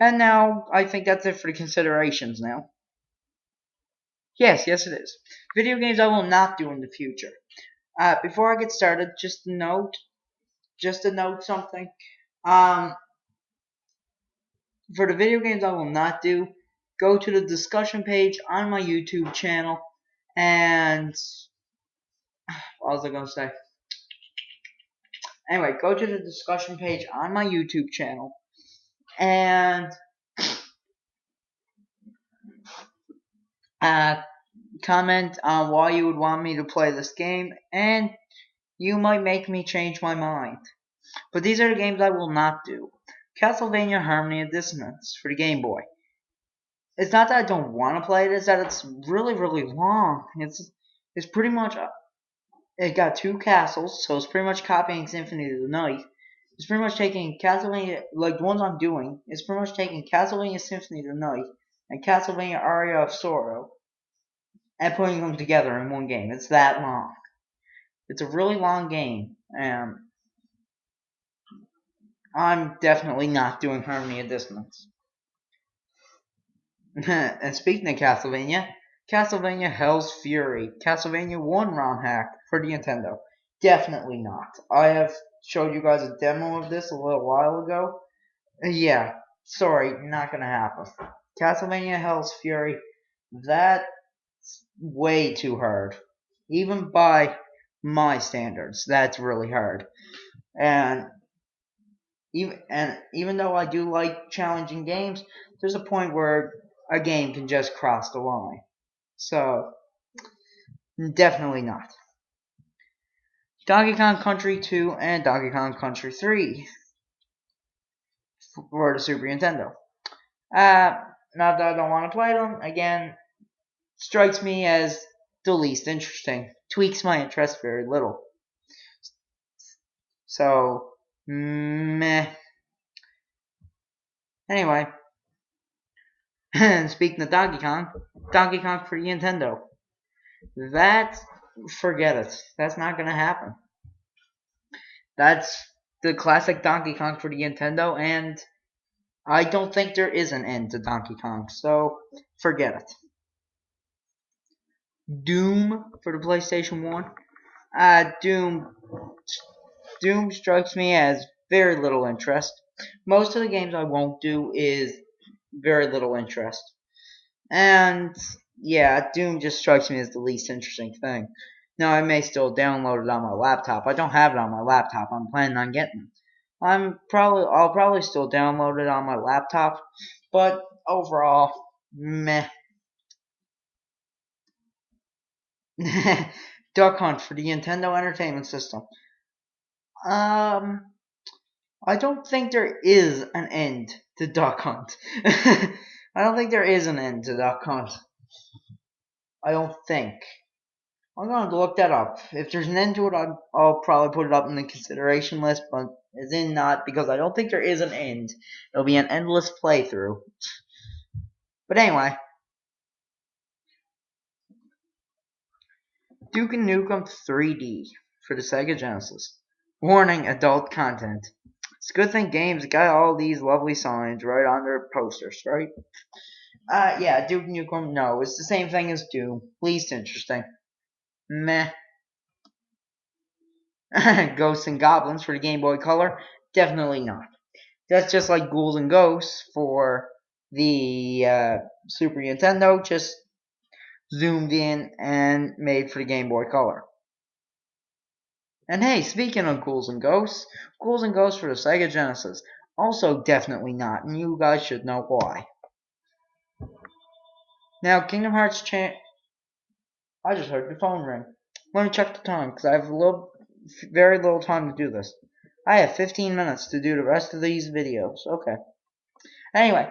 And now, I think that's it for the considerations now. Yes, it is. Video games I will not do in the future. Before I get started, just to note something. For the video games I will not do, go to the discussion page on my YouTube channel, and what was I going to say? Anyway, go to the discussion page on my YouTube channel, and comment on why you would want me to play this game, and you might make me change my mind. But these are the games I will not do. Castlevania Harmony of Dissonance for the Game Boy. It's not that I don't want to play it, it's that it's really, really long. It's pretty much, it got 2 castles, so it's pretty much copying Symphony of the Night. It's pretty much taking Castlevania, like the ones I'm doing, it's pretty much taking Castlevania Symphony of the Night and Castlevania Aria of Sorrow and putting them together in one game. It's that long. It's a really long game, and I'm definitely not doing Harmony of Dissonance. And speaking of Castlevania Hell's Fury, Castlevania 1 ROM hack for the Nintendo. Definitely not. I have showed you guys a demo of this a little while ago. Yeah, sorry, not gonna happen. Castlevania Hell's Fury, that's way too hard. Even by my standards, that's really hard. And even though I do like challenging games, there's a point where a game can just cross the line. So, definitely not. Donkey Kong Country 2 and Donkey Kong Country 3 for the Super Nintendo. Not that I don't want to play them, again, strikes me as the least interesting. Tweaks my interest very little. So, meh. Anyway, speaking of Donkey Kong for the Nintendo. Forget it. That's not gonna happen. That's the classic Donkey Kong for the Nintendo, and I don't think there is an end to Donkey Kong, so forget it. Doom for the PlayStation 1. Doom strikes me as very little interest. Most of the games I won't do is very little interest. And yeah, Doom just strikes me as the least interesting thing. Now, I may still download it on my laptop. I don't have it on my laptop. I'm planning on getting it. I'll probably still download it on my laptop, but overall, meh. Duck Hunt for the Nintendo Entertainment System. I don't think there is an end to Duck Hunt. I don't think there is an end to Duck Hunt. I don't think. I'm going to look that up. If there's an end to it, I'll probably put it up in the consideration list, but as in not, because I don't think there is an end. It'll be an endless playthrough. But anyway, Duke Nukem 3D for the Sega Genesis. Warning, adult content. It's a good thing games got all these lovely signs right on their posters, right? Yeah, Duke Nukem, no, it's the same thing as Doom. Least interesting. Meh. Ghosts and Goblins for the Game Boy Color? Definitely not. That's just like Ghouls and Ghosts for the Super Nintendo, just zoomed in and made for the Game Boy Color. And hey, speaking of Ghouls and Ghosts for the Sega Genesis. Also definitely not, and you guys should know why. Now, Kingdom Hearts I just heard the phone ring. Let me check the time, because I have very little time to do this. I have 15 minutes to do the rest of these videos. Okay. Anyway,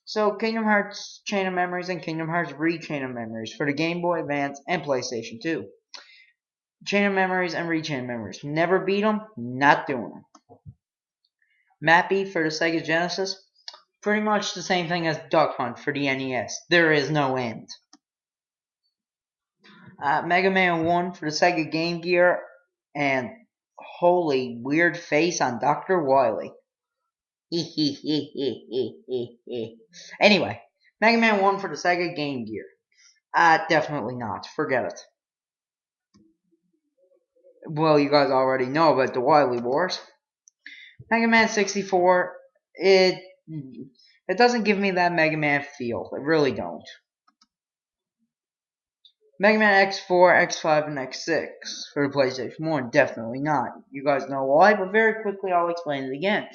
so Kingdom Hearts Chain of Memories and Kingdom Hearts Re-Chain of Memories for the Game Boy Advance and PlayStation 2. Chain of Memories and Re-Chain of Memories. Never beat them, not doing them. Mappy for the Sega Genesis. Pretty much the same thing as Duck Hunt for the NES. There is no end. Mega Man 1 for the Sega Game Gear. And holy weird face on Dr. Wily. Anyway, Mega Man 1 for the Sega Game Gear. Definitely not. Forget it. Well, you guys already know about the Wily Wars. Mega Man 64, it doesn't give me that Mega Man feel. It really don't. Mega Man X4, X5, and X6 for the PlayStation 1, definitely not. You guys know why, but very quickly I'll explain it again.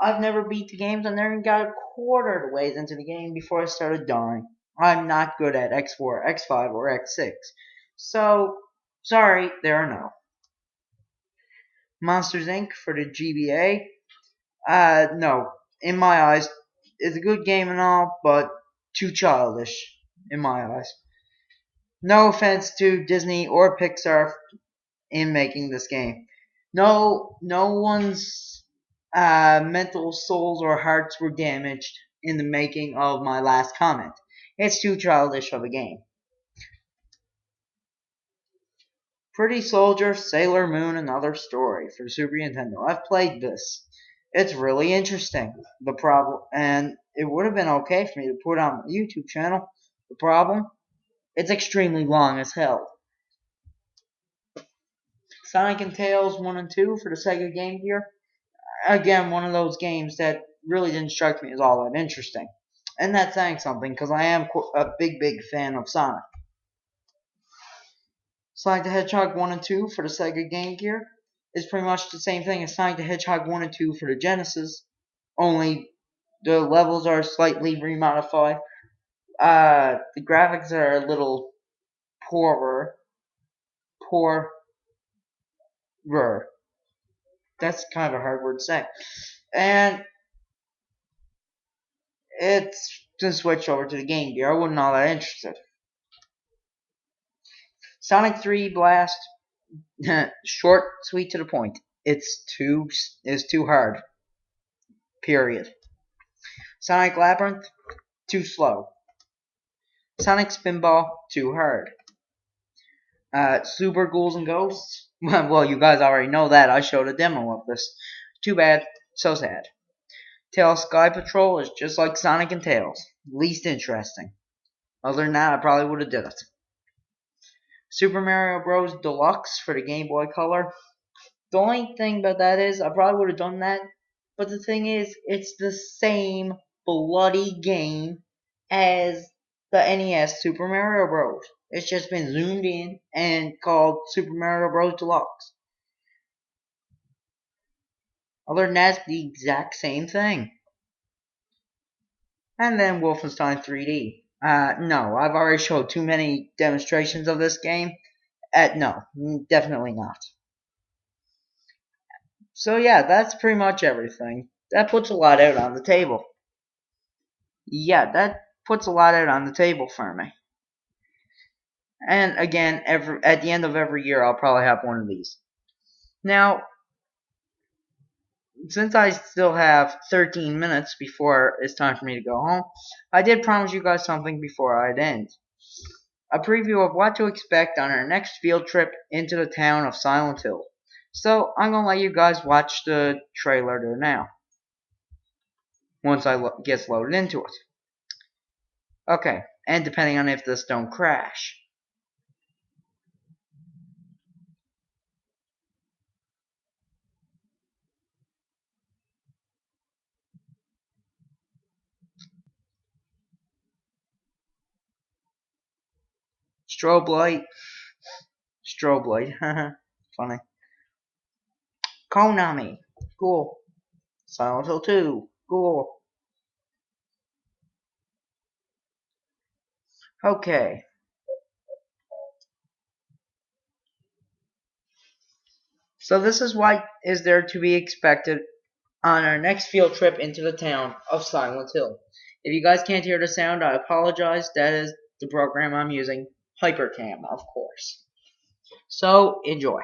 I've never beat the games. I never got a quarter of the ways into the game before I started dying. I'm not good at X4, X5, or X6. So, sorry, there are no. Monsters Inc. for the GBA. No. In my eyes, it's a good game and all, but too childish, in my eyes. No offense to Disney or Pixar in making this game. No one's mental souls or hearts were damaged in the making of my last comment. It's too childish of a game. Pretty Soldier, Sailor Moon, Another Story for Super Nintendo. I've played this. It's really interesting. The problem, and it would have been okay for me to put on my YouTube channel. The problem, it's extremely long as hell. Sonic and Tails 1 and 2 for the Sega Game Gear. Again, one of those games that really didn't strike me as all that interesting. And that's saying something, because I am a big fan of Sonic. Sonic the Hedgehog 1 and 2 for the Sega Game Gear is pretty much the same thing as Sonic the Hedgehog 1 and 2 for the Genesis, only the levels are slightly remodified. The graphics are a little poorer. That's kind of a hard word to say. And it's to switch over to the Game Gear. I wasn't all that interested. Sonic 3 Blast, short, sweet, to the point. It's too hard. Period. Sonic Labyrinth, too slow. Sonic Spinball, too hard. Super Ghouls and Ghosts. Well, you guys already know that. I showed a demo of this. Too bad. So sad. Tails Sky Patrol is just like Sonic and Tails. Least interesting. Other than that, I probably would have did it. Super Mario Bros. Deluxe for the Game Boy Color. The only thing about that is, I probably would have done that. But the thing is, it's the same bloody game as the NES Super Mario Bros. It's just been zoomed in and called Super Mario Bros. Deluxe. Other than that, it's the exact same thing. And then Wolfenstein 3D. No, I've already showed too many demonstrations of this game. No, definitely not. So yeah, that's pretty much everything. That puts a lot out on the table. Yeah, that puts a lot out on the table for me. And again, at the end of every year, I'll probably have one of these. Now, since I still have 13 minutes before it's time for me to go home, I did promise you guys something before I'd end. A preview of what to expect on our next field trip into the town of Silent Hill. So, I'm going to let you guys watch the trailer there now, once I gets loaded into it. Okay, and depending on if this don't crash. Strobe light. Strobe light. Funny. Konami. Cool. Silent Hill 2. Cool. Okay. So this is what is there to be expected on our next field trip into the town of Silent Hill. If you guys can't hear the sound, I apologize. That is the program I'm using. HyperCam, of course. So, enjoy.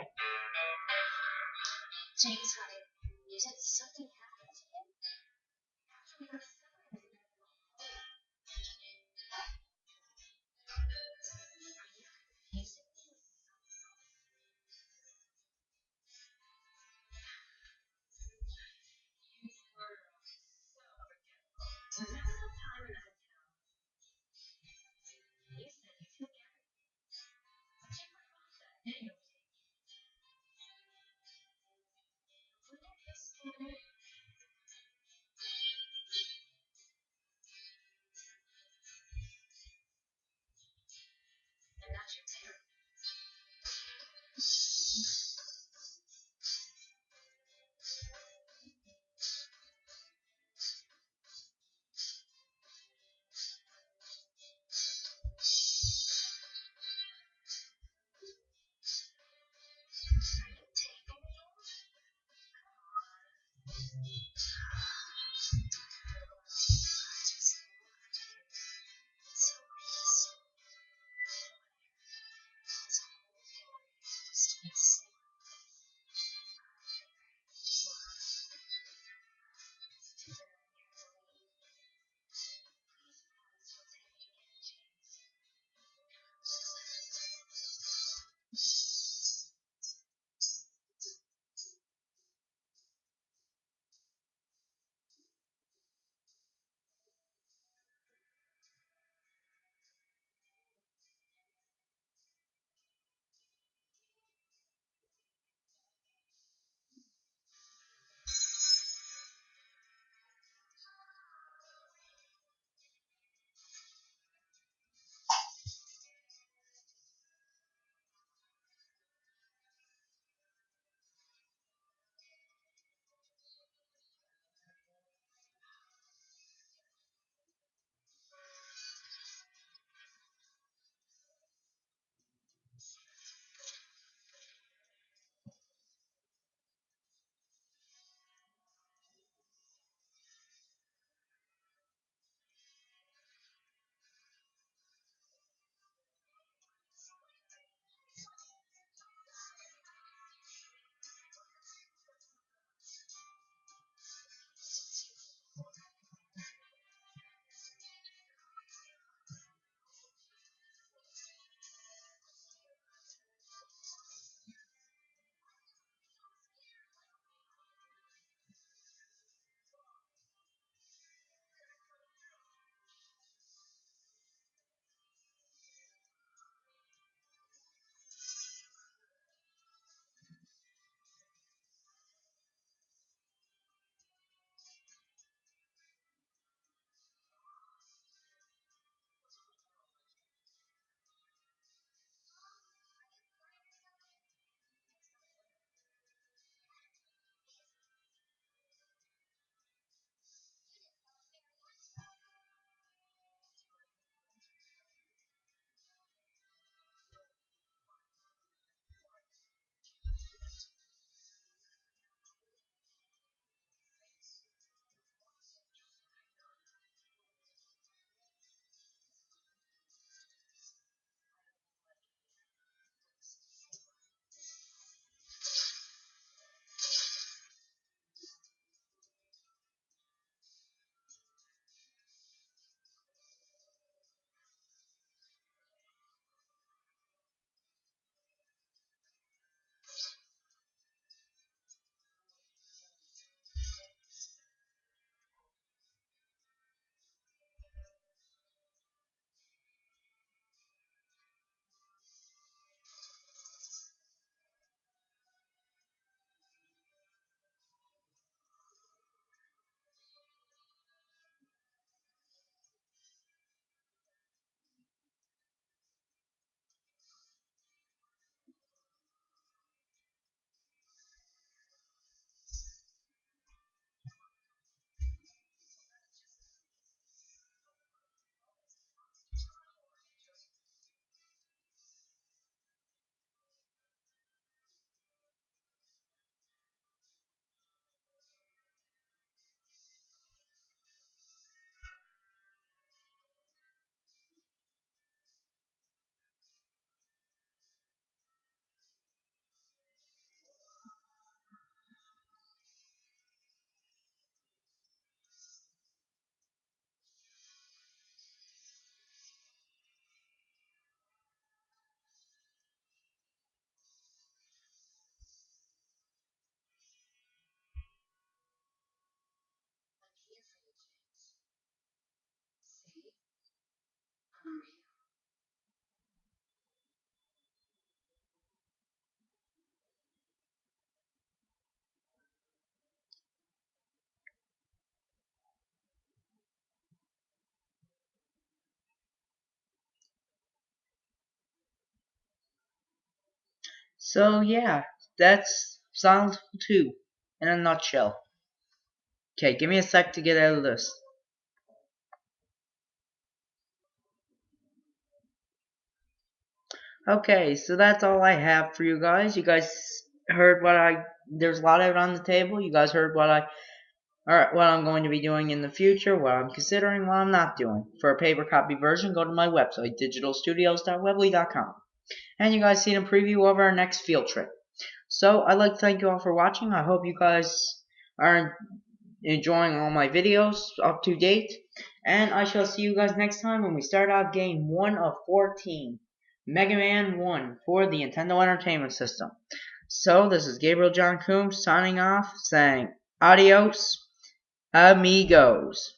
So yeah, that's Silent Hill 2 in a nutshell. Okay, give me a sec to get out of this. Okay, so that's all I have for you guys. You guys heard there's a lot out on the table. You guys heard what I'm going to be doing in the future, what I'm considering, what I'm not doing. For a paper copy version, go to my website, digitalstudios.weebly.com. And you guys seen a preview of our next field trip. So I'd like to thank you all for watching. I hope you guys are enjoying all my videos up to date. And I shall see you guys next time when we start out game 1 of 14. Mega Man 1 for the Nintendo Entertainment System. So this is Gabriel John Coombs signing off, saying adios, amigos.